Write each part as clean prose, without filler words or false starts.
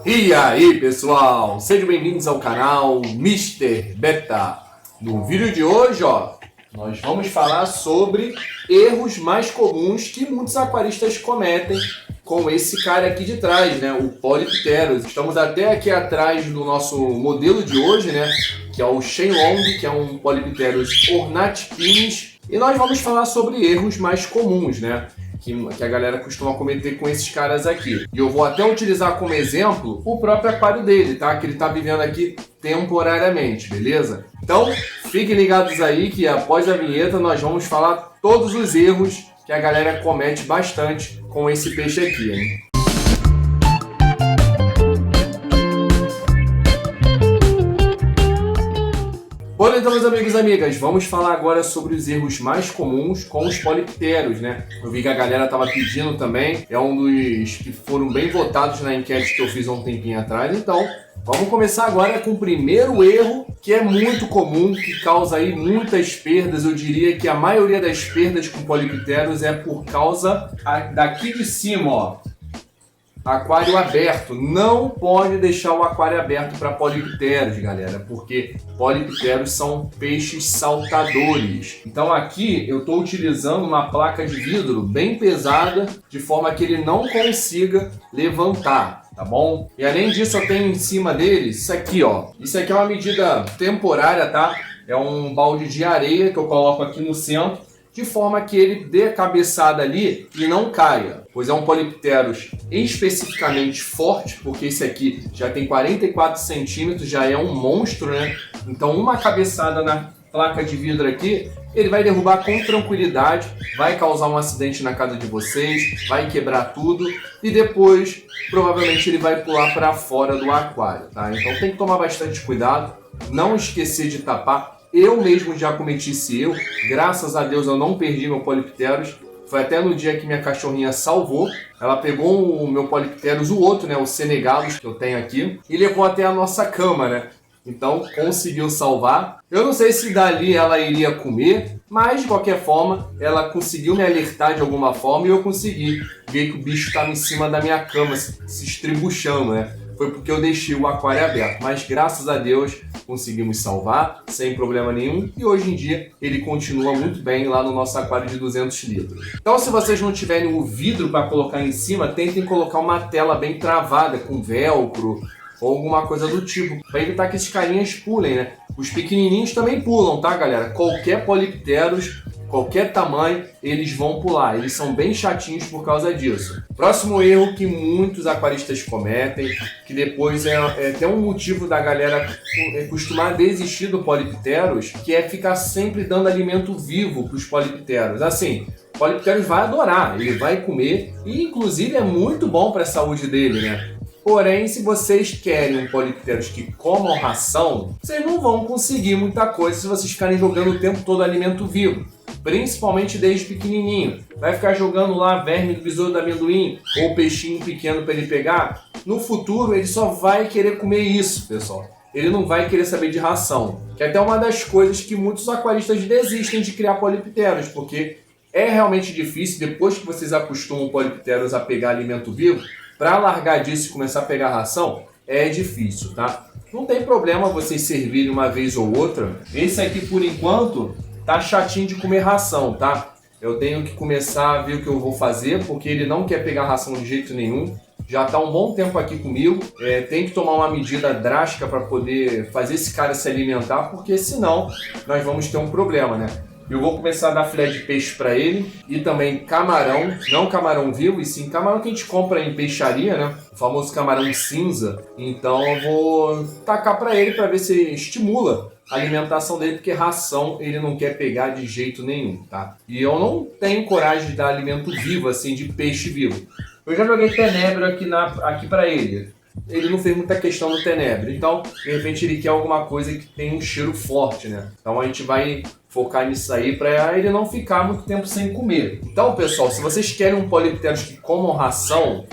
E aí, pessoal, sejam bem-vindos ao canal Mr. Beta. No vídeo de hoje, nós vamos falar sobre erros mais comuns que muitos aquaristas cometem com esse cara aqui de trás, né, o Polypterus. Estamos até aqui atrás do nosso modelo de hoje, né, que é o Shenlong, que é um Polypterus ornatipinis, e nós vamos falar sobre erros mais comuns, né, que a galera costuma cometer com esses caras aqui. E eu vou até utilizar como exemplo o próprio aquário dele, tá? Que ele tá vivendo aqui temporariamente, beleza? Então, fiquem ligados aí que após a vinheta nós vamos falar todos os erros que a galera comete bastante com esse peixe aqui, hein? Bom, então, meus amigos e amigas, vamos falar agora sobre os erros mais comuns com os Polypterus, né? Eu vi que a galera tava pedindo também, é um dos que foram bem votados na enquete que eu fiz há um tempinho atrás. Então, vamos começar agora com o primeiro erro, que é muito comum, que causa aí muitas perdas. Eu diria que a maioria das perdas com Polypterus é por causa daqui de cima, aquário aberto. Não pode deixar o aquário aberto para Polypterus, galera, porque Polypterus são peixes saltadores. Então aqui eu estou utilizando uma placa de vidro bem pesada, de forma que ele não consiga levantar, tá bom? E além disso eu tenho em cima dele isso aqui, Isso aqui é uma medida temporária, tá? É um balde de areia que eu coloco aqui no centro, de forma que ele dê a cabeçada ali e não caia, pois é um Polypterus especificamente forte, porque esse aqui já tem 44 centímetros, já é um monstro, né? Então uma cabeçada na placa de vidro aqui, ele vai derrubar com tranquilidade, vai causar um acidente na casa de vocês, vai quebrar tudo e depois provavelmente ele vai pular para fora do aquário, tá? Então tem que tomar bastante cuidado, não esquecer de tapar. Eu mesmo já cometi esse erro, graças a Deus eu não perdi meu Polypterus. Foi até no dia que minha cachorrinha salvou. Ela pegou o meu Polypterus, o outro, né, o Senegalus que eu tenho aqui, e levou até a nossa cama, né? Então conseguiu salvar. Eu não sei se dali ela iria comer, mas de qualquer forma ela conseguiu me alertar de alguma forma e eu consegui ver que o bicho estava em cima da minha cama, se estribuchando, né? Foi porque eu deixei o aquário aberto, mas graças a Deus conseguimos salvar sem problema nenhum e hoje em dia ele continua muito bem lá no nosso aquário de 200 litros. Então, se vocês não tiverem o vidro para colocar em cima, tentem colocar uma tela bem travada com velcro ou alguma coisa do tipo, para evitar que esses carinhas pulem, né? Os pequenininhos também pulam, tá, galera? Qualquer Polypterus, qualquer tamanho, eles vão pular. Eles são bem chatinhos por causa disso. Próximo erro que muitos aquaristas cometem, que depois é até um motivo da galera costumar desistir do Polypterus, que é ficar sempre dando alimento vivo para os Polypterus. Assim, o Polypterus vai adorar, ele vai comer e inclusive é muito bom para a saúde dele, né? Porém, se vocês querem um Polypterus que comam ração, vocês não vão conseguir muita coisa se vocês ficarem jogando o tempo todo alimento vivo. Principalmente desde pequenininho. Vai ficar jogando lá verme do besouro do amendoim ou peixinho pequeno para ele pegar. No futuro, ele só vai querer comer isso, pessoal. Ele não vai querer saber de ração. Que é até uma das coisas que muitos aquaristas desistem de criar Polypterus, porque é realmente difícil, depois que vocês acostumam o Polypterus a pegar alimento vivo, para largar disso e começar a pegar ração, é difícil, tá? Não tem problema vocês servirem uma vez ou outra. Esse aqui, por enquanto, tá chatinho de comer ração, tá? Eu tenho que começar a ver o que eu vou fazer, porque ele não quer pegar ração de jeito nenhum. Já tá um bom tempo aqui comigo. Tem que tomar uma medida drástica para poder fazer esse cara se alimentar, porque senão nós vamos ter um problema, né? Eu vou começar a dar filé de peixe para ele e também camarão, não camarão vivo, e sim camarão que a gente compra em peixaria, né? O famoso camarão cinza. Então eu vou tacar para ele para ver se estimula a alimentação dele, porque ração ele não quer pegar de jeito nenhum, tá? E eu não tenho coragem de dar alimento vivo, assim, de peixe vivo. Eu já joguei tenebro aqui para ele. Ele não fez muita questão do tenebro, então de repente ele quer alguma coisa que tem um cheiro forte, né? Então a gente vai focar nisso aí para ele não ficar muito tempo sem comer. Então, pessoal, se vocês querem um Polypterus que comam ração,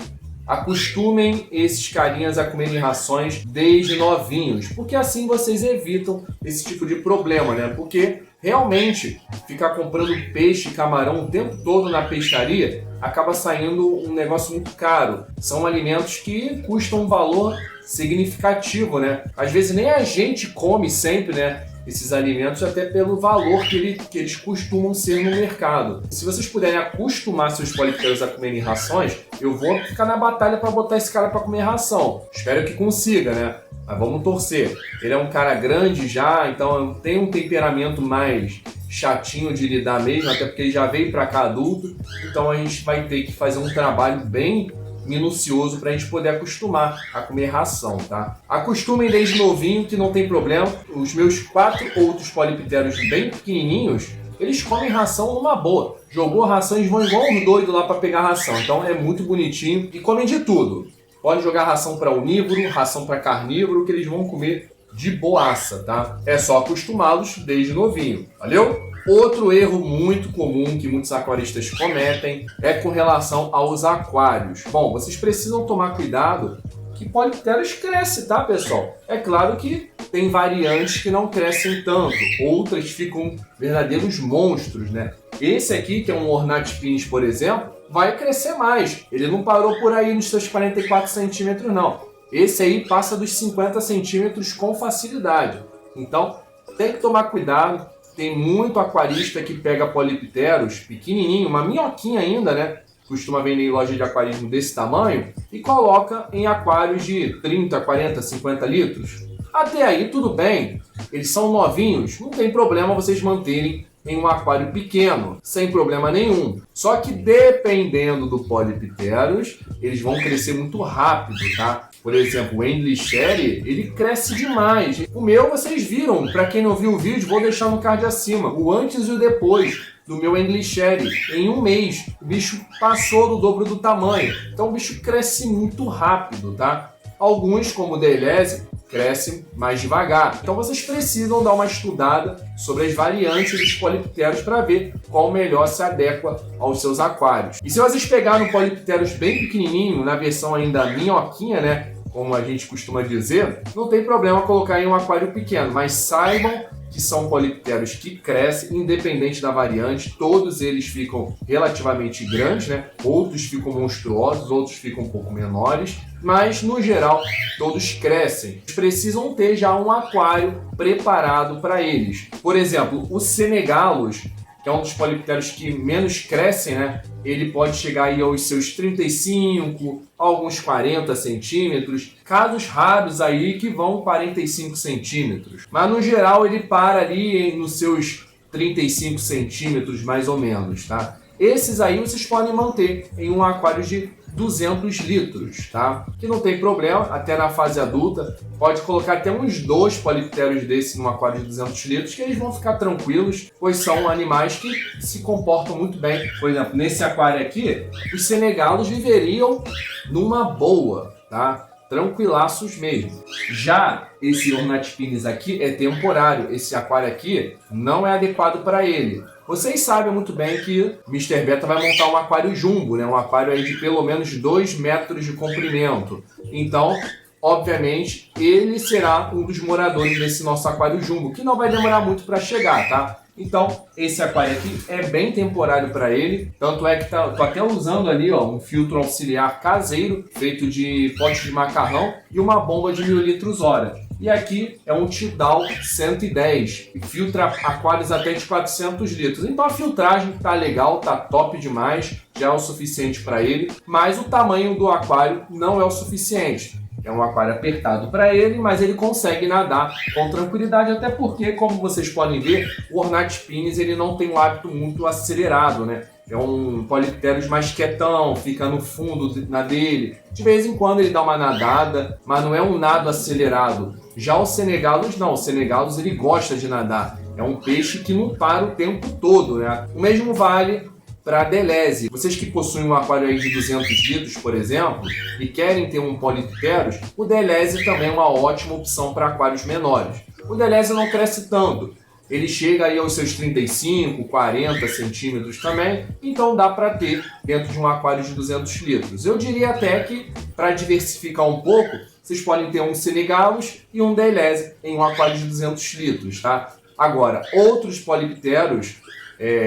acostumem esses carinhas a comerem rações desde novinhos, porque assim vocês evitam esse tipo de problema, né? Porque realmente ficar comprando peixe e camarão o tempo todo na peixaria acaba saindo um negócio muito caro. São alimentos que custam um valor significativo, né? Às vezes nem a gente come sempre, né, esses alimentos, até pelo valor que eles costumam ser no mercado. Se vocês puderem acostumar seus polipteros a comerem rações, eu vou ficar na batalha para botar esse cara para comer ração. Espero que consiga, né? Mas vamos torcer. Ele é um cara grande já, então tem um temperamento mais chatinho de lidar mesmo, até porque ele já veio para cá adulto. Então a gente vai ter que fazer um trabalho bem minucioso para a gente poder acostumar a comer ração, tá? Acostumem desde novinho, que não tem problema. Os meus 4 outros polipteros bem pequenininhos, eles comem ração numa boa. Jogou ração, eles vão igual um doido lá para pegar ração. Então é muito bonitinho e comem de tudo. Pode jogar ração para onívoro, ração para carnívoro, que eles vão comer de boaça, tá? É só acostumá-los desde novinho. Valeu? Outro erro muito comum que muitos aquaristas cometem é com relação aos aquários. Bom, vocês precisam tomar cuidado que polipteros crescem, tá, pessoal? É claro que tem variantes que não crescem tanto, outras ficam verdadeiros monstros, né? Esse aqui, que é um Ornatipinnis, por exemplo, vai crescer mais. Ele não parou por aí nos seus 44 centímetros, não. Esse aí passa dos 50 centímetros com facilidade. Então, tem que tomar cuidado. Tem muito aquarista que pega polipteros pequenininho, uma minhoquinha ainda, né? Costuma vender em loja de aquarismo desse tamanho e coloca em aquários de 30, 40, 50 litros. Até aí tudo bem, eles são novinhos, não tem problema vocês manterem em um aquário pequeno, sem problema nenhum. Só que dependendo do polipteros, eles vão crescer muito rápido, tá? Por exemplo, o English Sherry, ele cresce demais. O meu vocês viram, para quem não viu o vídeo, vou deixar no card acima, o antes e o depois do meu English Sherry. Em um mês, o bicho passou do dobro do tamanho. Então o bicho cresce muito rápido, tá? Alguns, como o Deleuze, crescem mais devagar. Então vocês precisam dar uma estudada sobre as variantes dos polipteros para ver qual melhor se adequa aos seus aquários. E se vocês pegaram polipteros bem pequenininho, na versão ainda minhoquinha, né, como a gente costuma dizer, não tem problema colocar em um aquário pequeno, mas saibam que são polipteros que crescem, independente da variante. Todos eles ficam relativamente grandes, né? Outros ficam monstruosos, outros ficam um pouco menores, mas no geral todos crescem. Eles precisam ter já um aquário preparado para eles. Por exemplo, o Senegalus, que é um dos polipteros que menos crescem, né? Ele pode chegar aí aos seus 35, alguns 40 centímetros, casos raros aí que vão 45 centímetros. Mas no geral ele para ali nos seus 35 centímetros mais ou menos, tá? Esses aí vocês podem manter em um aquário de 200 litros, tá? Que não tem problema, até na fase adulta. Pode colocar até uns 2 polipteros desses num aquário de 200 litros, que eles vão ficar tranquilos, pois são animais que se comportam muito bem. Por exemplo, nesse aquário aqui, os senegalos viveriam numa boa, tá? Tranquilaços mesmo. Já esse Ornatipinnis aqui é temporário. Esse aquário aqui não é adequado para ele. Vocês sabem muito bem que o Mr. Beta vai montar um aquário jumbo, né? Um aquário aí de pelo menos 2 metros de comprimento. Então, obviamente, ele será um dos moradores desse nosso aquário jumbo, que não vai demorar muito para chegar, tá? Então, esse aquário aqui é bem temporário para ele. Tanto é que tô até usando ali, ó, um filtro auxiliar caseiro, feito de pote de macarrão e uma bomba de 1000 litros hora. E aqui é um Tidal 110, que filtra aquários até de 400 litros. Então a filtragem tá legal, tá top demais, já é o suficiente para ele. Mas o tamanho do aquário não é o suficiente. É um aquário apertado para ele, mas ele consegue nadar com tranquilidade, até porque, como vocês podem ver, o Ornatipinnis ele não tem um hábito muito acelerado, né? É um polipteros mais quietão, fica no fundo na dele. De vez em quando ele dá uma nadada, mas não é um nado acelerado. Já o Senegalus não, o Senegalus ele gosta de nadar. É um peixe que não para o tempo todo, né? O mesmo vale para a Deleuze. Vocês que possuem um aquário aí de 200 litros, por exemplo, e querem ter um polipteros, o Deleuze também é uma ótima opção para aquários menores. O Deleuze não cresce tanto. Ele chega aí aos seus 35, 40 centímetros também, então dá para ter dentro de um aquário de 200 litros. Eu diria até que, para diversificar um pouco, vocês podem ter um Senegalus e um Deleuze em um aquário de 200 litros, tá? Agora, outros polipteros,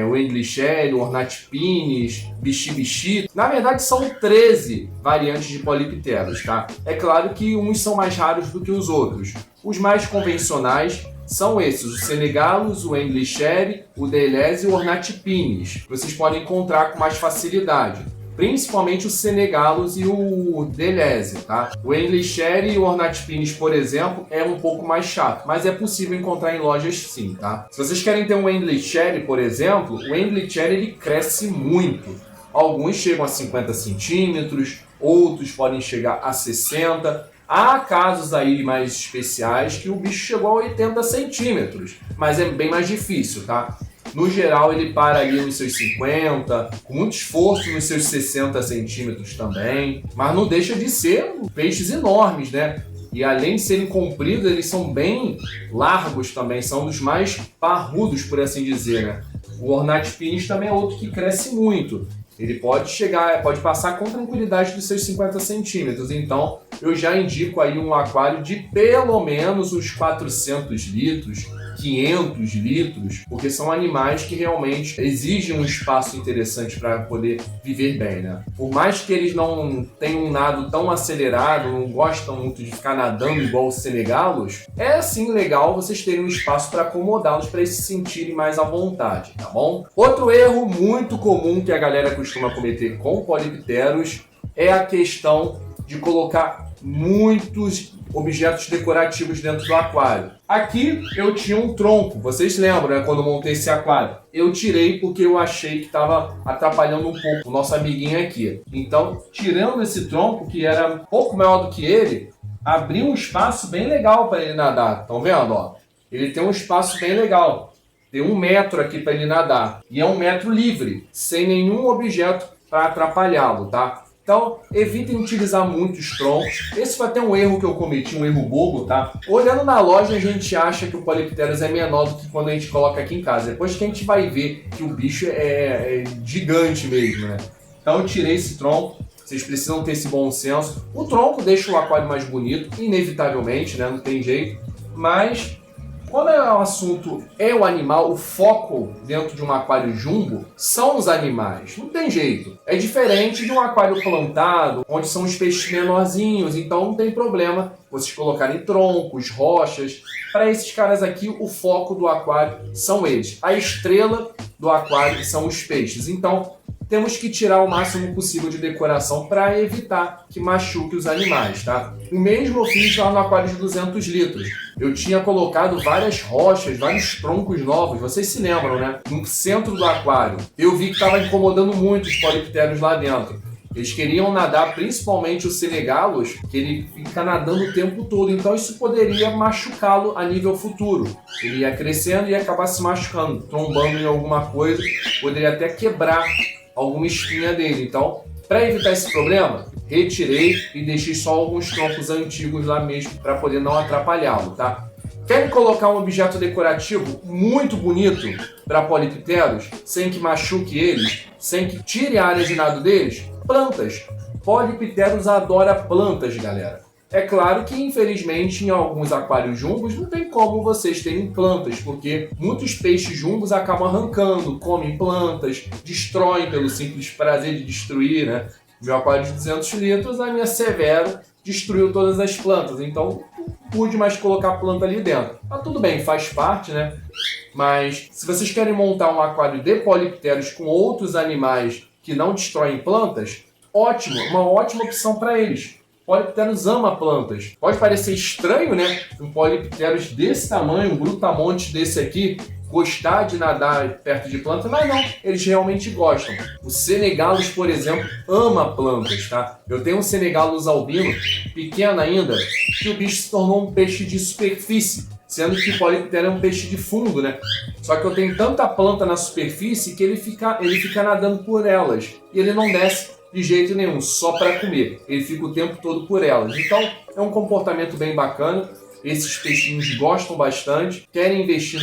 o Englishere, o Ornatipines, Bichi-bichi, na verdade são 13 variantes de polipteros, tá? É claro que uns são mais raros do que os outros. Os mais convencionais são esses, o Senegalus, o Englishere, o Deleuze e o Ornatipines. Vocês podem encontrar com mais facilidade. Principalmente o Senegalus e o Deleuze, tá? O Englishere e o Ornatipines, por exemplo, é um pouco mais chato, mas é possível encontrar em lojas sim, tá? Se vocês querem ter um Englishere, por exemplo, o Englishere ele cresce muito. Alguns chegam a 50 centímetros, outros podem chegar a 60. Há casos aí mais especiais que o bicho chegou a 80 centímetros, mas é bem mais difícil, tá? No geral, ele para ali nos seus 50, com muito esforço nos seus 60 centímetros também. Mas não deixa de ser peixes enormes, né? E além de serem compridos, eles são bem largos também. São dos mais parrudos, por assim dizer, né? O Ornatipines também é outro que cresce muito. Ele pode passar com tranquilidade dos seus 50 centímetros. Então, eu já indico aí um aquário de pelo menos uns 400 litros, 500 litros, porque são animais que realmente exigem um espaço interessante para poder viver bem, né? Por mais que eles não tenham um nado tão acelerado, não gostam muito de ficar nadando igual os senegalos, é sim legal vocês terem um espaço para acomodá-los para eles se sentirem mais à vontade, tá bom? Outro erro muito comum que a galera costuma cometer com polipteros é a questão de colocar muitos objetos decorativos dentro do aquário. Aqui eu tinha um tronco, vocês lembram, né, quando eu montei esse aquário? Eu tirei porque eu achei que estava atrapalhando um pouco o nosso amiguinho aqui. Então, tirando esse tronco, que era um pouco maior do que ele, abri um espaço bem legal para ele nadar. Estão vendo? Ó? Ele tem um espaço bem legal. Tem 1 metro aqui para ele nadar. E é 1 metro livre, sem nenhum objeto para atrapalhá-lo, tá? Então, evitem utilizar muitos troncos. Esse foi até um erro que eu cometi, um erro bobo, tá? Olhando na loja, a gente acha que o Polypterus é menor do que quando a gente coloca aqui em casa. Depois que a gente vai ver que o bicho é gigante mesmo, né? Então, eu tirei esse tronco. Vocês precisam ter esse bom senso. O tronco deixa o aquário mais bonito, inevitavelmente, né? Não tem jeito. Mas quando o assunto é o animal, o foco dentro de um aquário jumbo são os animais. Não tem jeito. É diferente de um aquário plantado, onde são os peixes menorzinhos. Então não tem problema vocês colocarem troncos, rochas. Para esses caras aqui, o foco do aquário são eles. A estrela do aquário são os peixes. Então temos que tirar o máximo possível de decoração para evitar que machuque os animais, tá? O mesmo eu fiz lá no aquário de 200 litros. Eu tinha colocado várias rochas, vários troncos novos, vocês se lembram, né? No centro do aquário. Eu vi que estava incomodando muito os polipteros lá dentro. Eles queriam nadar, principalmente o Senegalus, que ele fica nadando o tempo todo, então isso poderia machucá-lo a nível futuro. Ele ia crescendo e ia acabar se machucando, trombando em alguma coisa, poderia até quebrar alguma espinha dele. Então, para evitar esse problema, retirei e deixei só alguns troncos antigos lá mesmo para poder não atrapalhá-lo, tá? Querem colocar um objeto decorativo muito bonito para polipteros, sem que machuque eles, sem que tire a área de nado deles? Plantas. Polipteros adora plantas, galera. É claro que, infelizmente, em alguns aquários jumbos não tem como vocês terem plantas, porque muitos peixes jumbos acabam arrancando, comem plantas, destroem pelo simples prazer de destruir, né? Meu aquário de 200 litros, a minha Severo destruiu todas as plantas, então não pude mais colocar planta ali dentro. Mas tudo bem, faz parte, né? Mas se vocês querem montar um aquário de polipteros com outros animais que não destroem plantas, ótimo, uma ótima opção para eles. Polipteros ama plantas. Pode parecer estranho, né? Um polipteros desse tamanho, um brutamontes desse aqui, gostar de nadar perto de planta, mas não, eles realmente gostam. O Senegalus, por exemplo, ama plantas, tá? Eu tenho um Senegalus albino, pequeno ainda, que o bicho se tornou um peixe de superfície, sendo que o poliptero é um peixe de fundo, né? Só que eu tenho tanta planta na superfície que ele fica nadando por elas, e ele não desce de jeito nenhum, só para comer. Ele fica o tempo todo por elas. Então, é um comportamento bem bacana. Esses peixinhos gostam bastante. Querem investir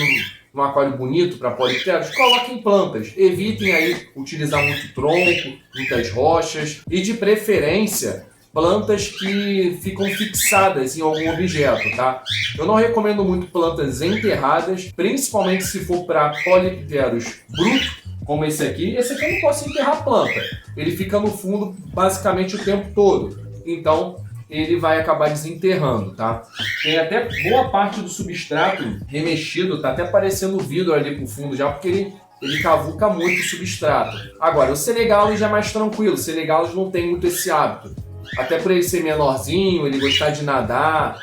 num aquário bonito para polipteros? Coloquem plantas. Evitem aí utilizar muito tronco, muitas rochas. E de preferência, plantas que ficam fixadas em algum objeto, tá? Eu não recomendo muito plantas enterradas, principalmente se for para polipteros brutos, como esse aqui. Esse aqui eu não posso enterrar a planta, ele fica no fundo basicamente o tempo todo, então ele vai acabar desenterrando, tá? Tem até boa parte do substrato remexido, tá até parecendo vidro ali pro fundo já, porque ele cavuca muito o substrato. Agora, o Senegalus já é mais tranquilo, o Senegalus não tem muito esse hábito. Até por ele ser menorzinho, ele gostar de nadar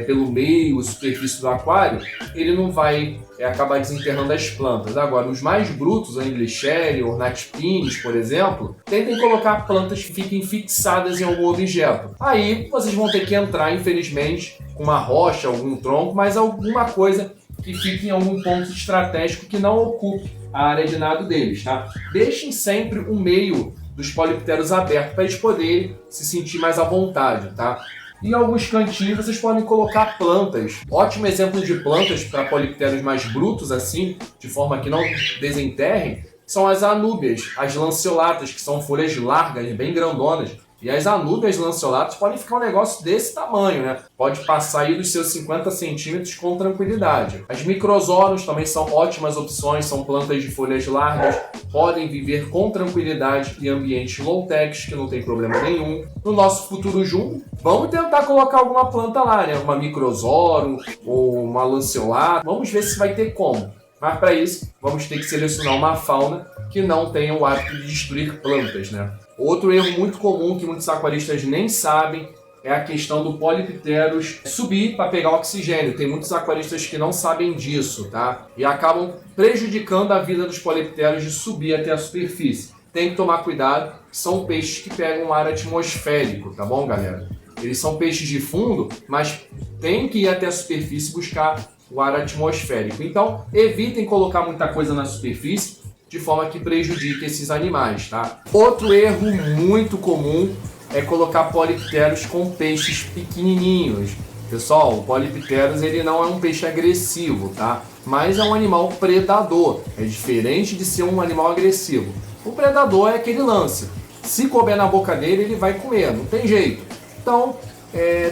pelo meio, superfície do aquário, ele não vai acabar desenterrando as plantas. Agora, os mais brutos, a Anglichellia, Ornatipines, por exemplo, tentem colocar plantas que fiquem fixadas em algum objeto. Aí vocês vão ter que entrar, infelizmente, com uma rocha, algum tronco, mas alguma coisa que fique em algum ponto estratégico que não ocupe a área de nado deles, tá? Deixem sempre o meio dos polipteros aberto para eles poderem se sentir mais à vontade, tá? E em alguns cantinhos vocês podem colocar plantas. Ótimo exemplo de plantas para polipteros mais brutos, assim, de forma que não desenterrem, são as anúbias, as lanceolatas, que são folhas largas, bem grandonas. E as anúbias lanceolatas podem ficar um negócio desse tamanho, né? Pode passar aí dos seus 50 centímetros com tranquilidade. As microzoros também são ótimas opções, são plantas de folhas largas, podem viver com tranquilidade em ambientes low-tech, que não tem problema nenhum. No nosso futuro junto, vamos tentar colocar alguma planta lá, né? Uma microzoro ou uma lanceolata. Vamos ver se vai ter como. Mas para isso, vamos ter que selecionar uma fauna que não tenha o hábito de destruir plantas, né? Outro erro muito comum que muitos aquaristas nem sabem é a questão do polipteros subir para pegar oxigênio. Tem muitos aquaristas que não sabem disso, tá? E acabam prejudicando a vida dos polipteros de subir até a superfície. Tem que tomar cuidado, são peixes que pegam ar atmosférico, tá bom, galera? Eles são peixes de fundo, mas tem que ir até a superfície buscar o ar atmosférico. Então, evitem colocar muita coisa na superfície, de forma que prejudique esses animais, tá? Outro erro muito comum é colocar polipteros com peixes pequenininhos. Pessoal, o polipteros ele não é um peixe agressivo, tá? Mas é um animal predador. É diferente de ser um animal agressivo. O predador é aquele lance. Se couber na boca dele, ele vai comer, não tem jeito. Então,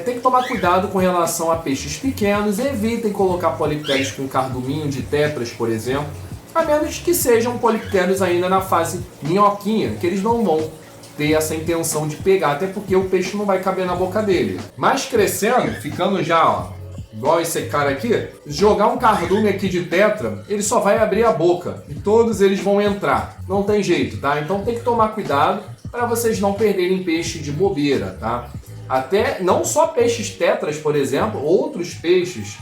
tem que tomar cuidado com relação a peixes pequenos. Evitem colocar polipteros com carduminho de tetras, por exemplo, a menos que sejam polipteros ainda na fase minhoquinha, que eles não vão ter essa intenção de pegar, até porque o peixe não vai caber na boca dele. Mas crescendo, ficando já, ó, igual esse cara aqui, jogar um cardume aqui de tetra, ele só vai abrir a boca e todos eles vão entrar. Não tem jeito, tá? Então tem que tomar cuidado para vocês não perderem peixe de bobeira, tá? Até não só peixes tetras, por exemplo, outros peixes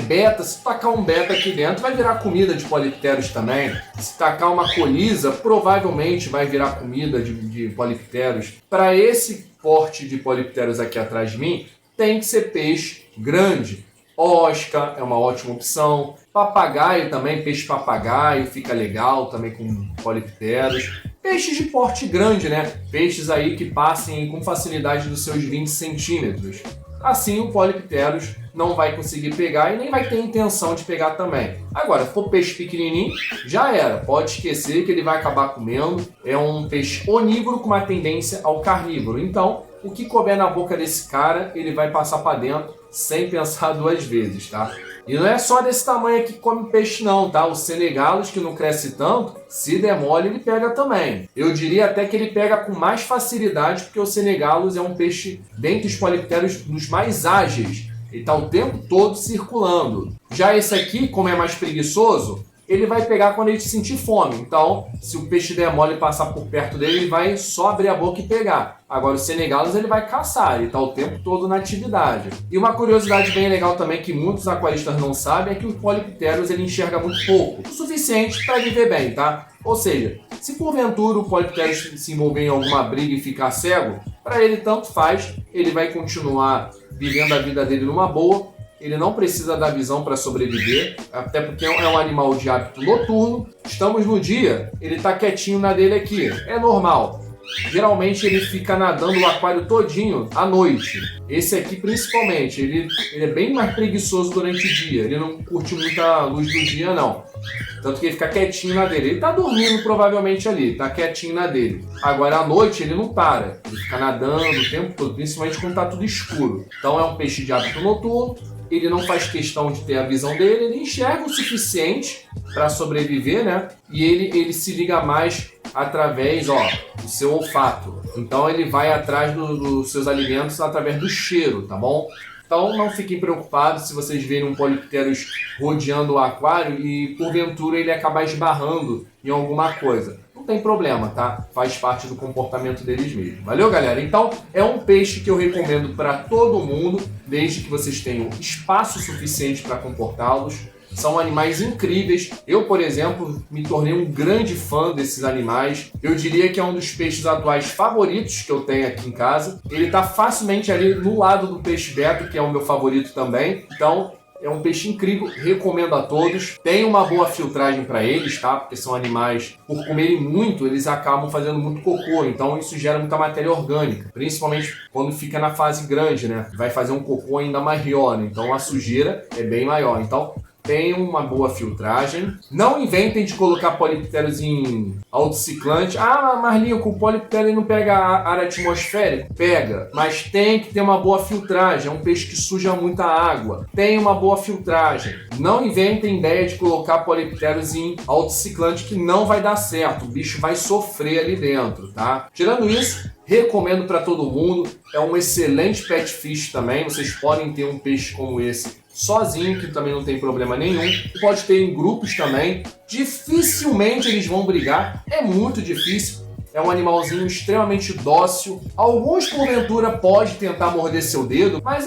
beta, se tacar um beta aqui dentro vai virar comida de polipteros também. Se tacar uma colisa, provavelmente vai virar comida de polipteros. Para esse porte de polipteros aqui atrás de mim, tem que ser peixe grande. Osca é uma ótima opção. Papagaio também, peixe papagaio, fica legal também com polipteros. Peixes de porte grande, né? Peixes aí que passem com facilidade dos seus 20 centímetros. Assim, o polipteros não vai conseguir pegar e nem vai ter intenção de pegar também. Agora, se for peixe pequenininho, já era. Pode esquecer que ele vai acabar comendo. É um peixe onívoro com uma tendência ao carnívoro. Então, o que couber na boca desse cara, ele vai passar para dentro sem pensar duas vezes, tá? E não é só desse tamanho aqui que come peixe não, tá? O Senegalus, que não cresce tanto, se der mole, ele pega também. Eu diria até que ele pega com mais facilidade, porque o Senegalus é um peixe, dentre os polipteros, dos mais ágeis. Ele está o tempo todo circulando. Já esse aqui, como é mais preguiçoso, ele vai pegar quando ele sentir fome. Então, se o peixe der mole e passar por perto dele, ele vai só abrir a boca e pegar. Agora, o Senegalus, ele vai caçar, ele está o tempo todo na atividade. E uma curiosidade bem legal também, que muitos aquaristas não sabem, é que o polipteros ele enxerga muito pouco. O suficiente para viver bem, tá? Ou seja, se porventura o polipteros se envolver em alguma briga e ficar cego, para ele tanto faz, ele vai continuar vivendo a vida dele numa boa. Ele não precisa da visão para sobreviver, até porque é um animal de hábito noturno. Estamos no dia, ele está quietinho na dele aqui, é normal. Geralmente ele fica nadando o aquário todinho à noite. Esse aqui principalmente, ele é bem mais preguiçoso durante o dia. Ele não curte muita luz do dia não. Tanto que ele fica quietinho na dele. Ele tá dormindo provavelmente ali, tá quietinho na dele. Agora à noite ele não para, ele fica nadando o tempo todo, principalmente quando tá tudo escuro. Então é um peixe de hábito noturno, ele não faz questão de ter a visão dele, ele enxerga o suficiente para sobreviver, né? E ele se liga mais através, do seu olfato. Então ele vai atrás dos seus alimentos através do cheiro, tá bom? Então não fiquem preocupados se vocês verem um Polypterus rodeando o aquário e porventura ele acabar esbarrando em alguma coisa. Não tem problema, tá? Faz parte do comportamento deles mesmo. Valeu, galera? Então é um peixe que eu recomendo para todo mundo, desde que vocês tenham espaço suficiente para comportá-los. São animais incríveis. Eu, por exemplo, me tornei um grande fã desses animais. Eu diria que é um dos peixes atuais favoritos que eu tenho aqui em casa. Ele está facilmente ali no lado do peixe beta, que é o meu favorito também. Então, é um peixe incrível, recomendo a todos. Tem uma boa filtragem para eles, tá? Porque são animais, por comerem muito, eles acabam fazendo muito cocô. Então isso gera muita matéria orgânica, principalmente quando fica na fase grande, né? Vai fazer um cocô ainda maior, né? Então a sujeira é bem maior. Então tenham uma boa filtragem. Não inventem de colocar Polypterus em autociclante. Ah, Marlinho, com o Polypterus não pega ar atmosférico? Pega, mas tem que ter uma boa filtragem. É um peixe que suja muita água. Tem uma boa filtragem. Não inventem ideia de colocar Polypterus em autociclante, que não vai dar certo. O bicho vai sofrer ali dentro, tá? Tirando isso, recomendo para todo mundo. É um excelente pet fish também. Vocês podem ter um peixe como esse sozinho, que também não tem problema nenhum. Pode ter em grupos também. Dificilmente eles vão brigar. É muito difícil. É um animalzinho extremamente dócil. Alguns, porventura, pode tentar morder seu dedo, mas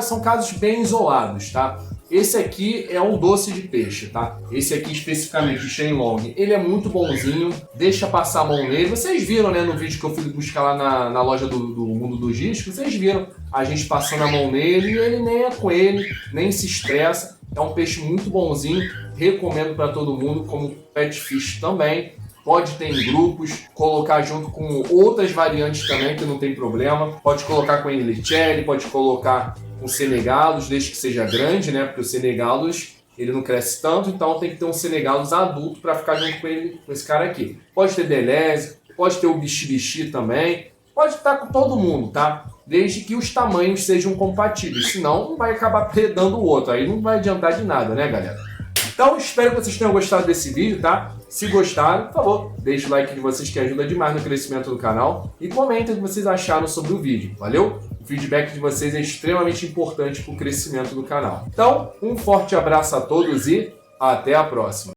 são casos bem isolados, tá? Esse aqui é um doce de peixe, tá? Esse aqui especificamente, o Shenlong, ele é muito bonzinho, deixa passar a mão nele. Vocês viram, né, no vídeo que eu fui buscar lá na loja do Mundo dos Discos, vocês viram a gente passando a mão nele e ele nem é com ele, nem se estressa. É um peixe muito bonzinho, recomendo para todo mundo como pet fish também. Pode ter em grupos, colocar junto com outras variantes também, que não tem problema. Pode colocar com Englicelli, pode colocar com Senegalus, desde que seja grande, né? Porque o Senegalus, ele não cresce tanto, então tem que ter um Senegalus adulto para ficar junto com ele, com esse cara aqui. Pode ter Deleuze, pode ter o Bichi também, pode estar com todo mundo, tá? Desde que os tamanhos sejam compatíveis, senão um vai acabar predando o outro, aí não vai adiantar de nada, né, galera? Então, espero que vocês tenham gostado desse vídeo, tá? Se gostaram, por favor, deixe o like de vocês que ajuda demais no crescimento do canal e comentem o que vocês acharam sobre o vídeo, valeu? O feedback de vocês é extremamente importante para o crescimento do canal. Então, um forte abraço a todos e até a próxima!